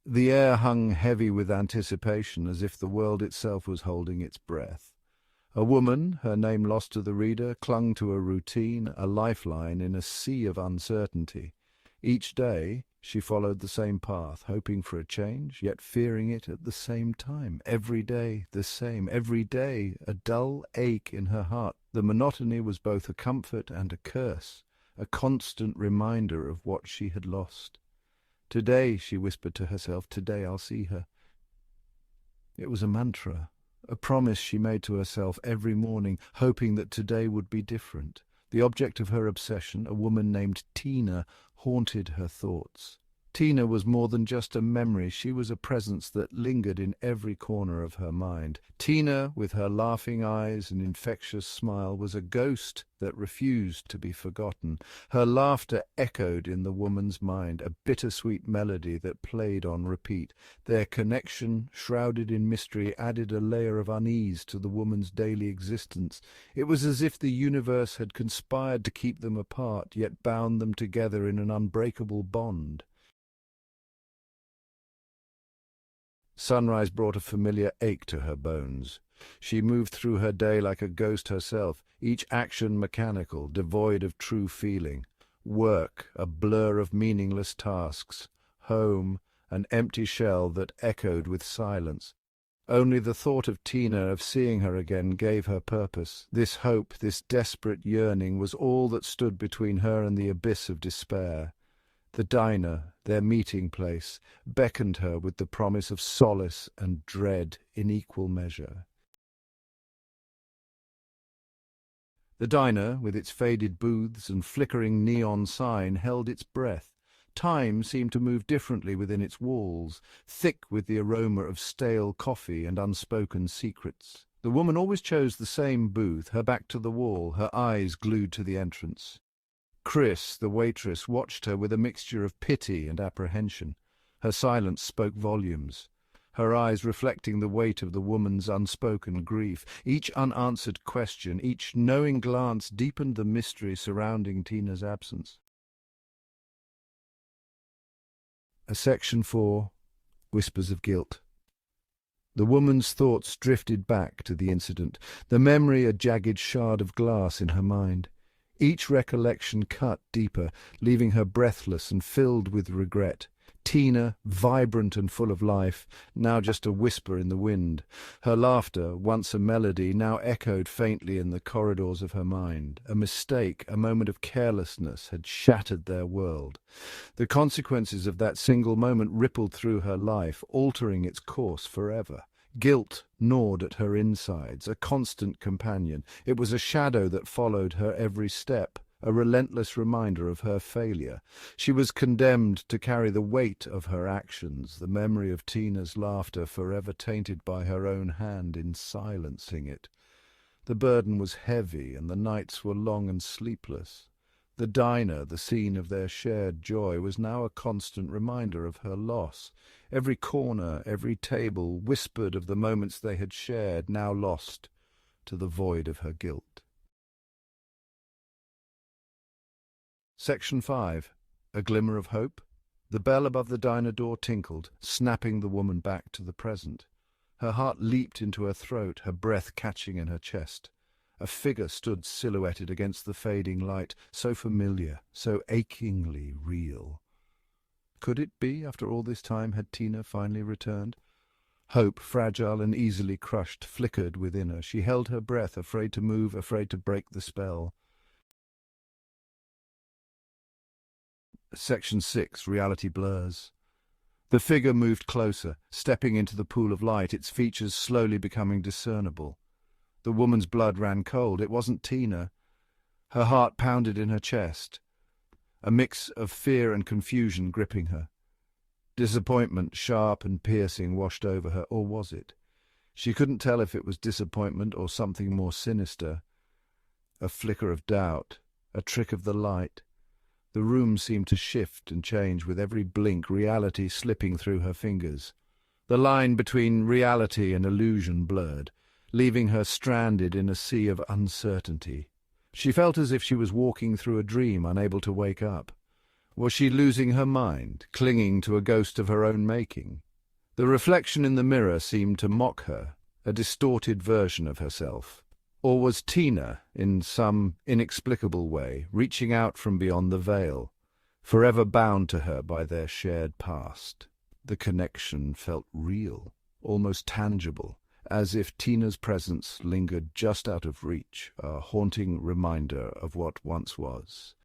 The air hung heavy with anticipation, as if the world itself was holding its breath. A woman, her name lost to the reader, clung to a routine, a lifeline in a sea of uncertainty. Each day she followed the same path, hoping for a change, yet fearing it at the same time. Every day the same, every day a dull ache in her heart. The monotony was both a comfort and a curse, a constant reminder of what she had lost. "Today," she whispered to herself, "today I'll see her." It was a mantra, a promise she made to herself every morning, hoping that today would be different. The object of her obsession, a woman named Tina, haunted her thoughts. Tina was more than just a memory. She was a presence that lingered in every corner of her mind. Tina, with her laughing eyes and infectious smile, was a ghost that refused to be forgotten. Her laughter echoed in the woman's mind, a bittersweet melody that played on repeat. Their connection, shrouded in mystery, added a layer of unease to the woman's daily existence. It was as if the universe had conspired to keep them apart, yet bound them together in an unbreakable bond. Sunrise brought a familiar ache to her bones. She moved through her day like a ghost herself, each action mechanical, devoid of true feeling. Work, a blur of meaningless tasks. Home, an empty shell that echoed with silence. Only the thought of Tina, of seeing her again, gave her purpose. This hope, this desperate yearning, was all that stood between her and the abyss of despair. The diner, their meeting place, beckoned her with the promise of solace and dread in equal measure. The diner, with its faded booths and flickering neon sign, held its breath. Time seemed to move differently within its walls, thick with the aroma of stale coffee and unspoken secrets. The woman always chose the same booth, her back to the wall, her eyes glued to the entrance. Chris, the waitress, watched her with a mixture of pity and apprehension. Her silence spoke volumes, her eyes reflecting the weight of the woman's unspoken grief. Each unanswered question, each knowing glance deepened the mystery surrounding Tina's absence. Section 4. Whispers of Guilt. The woman's thoughts drifted back to the incident, the memory a jagged shard of glass in her mind. Each recollection cut deeper, leaving her breathless and filled with regret. Tina, vibrant and full of life, now just a whisper in the wind. Her laughter, once a melody, now echoed faintly in the corridors of her mind. A mistake, a moment of carelessness, had shattered their world. The consequences of that single moment rippled through her life, altering its course forever. Guilt gnawed at her insides, a constant companion. It was a shadow that followed her every step, a relentless reminder of her failure. She was condemned to carry the weight of her actions, the memory of Tina's laughter forever tainted by her own hand in silencing it. The burden was heavy, and the nights were long and sleepless. The diner, the scene of their shared joy, was now a constant reminder of her loss. Every corner, every table whispered of the moments they had shared, now lost to the void of her guilt. Section 5. A Glimmer of Hope. The bell above the diner door tinkled, snapping the woman back to the present. Her heart leaped into her throat, her breath catching in her chest. A figure stood silhouetted against the fading light, so familiar, so achingly real. Could it be, after all this time, had Tina finally returned? Hope, fragile and easily crushed, flickered within her. She held her breath, afraid to move, afraid to break the spell. Section 6. Reality Blurs. The figure moved closer, stepping into the pool of light, its features slowly becoming discernible. The woman's blood ran cold. It wasn't Tina. Her heart pounded in her chest, a mix of fear and confusion gripping her. Disappointment, sharp and piercing, washed over her, or was it? She couldn't tell if it was disappointment or something more sinister. A flicker of doubt, a trick of the light. The room seemed to shift and change with every blink, reality slipping through her fingers. The line between reality and illusion blurred, leaving her stranded in a sea of uncertainty. She felt as if she was walking through a dream, unable to wake up. Was she losing her mind, clinging to a ghost of her own making? The reflection in the mirror seemed to mock her, a distorted version of herself. Or was Tina, in some inexplicable way, reaching out from beyond the veil, forever bound to her by their shared past? The connection felt real, almost tangible, as if Tina's presence lingered just out of reach, a haunting reminder of what once was.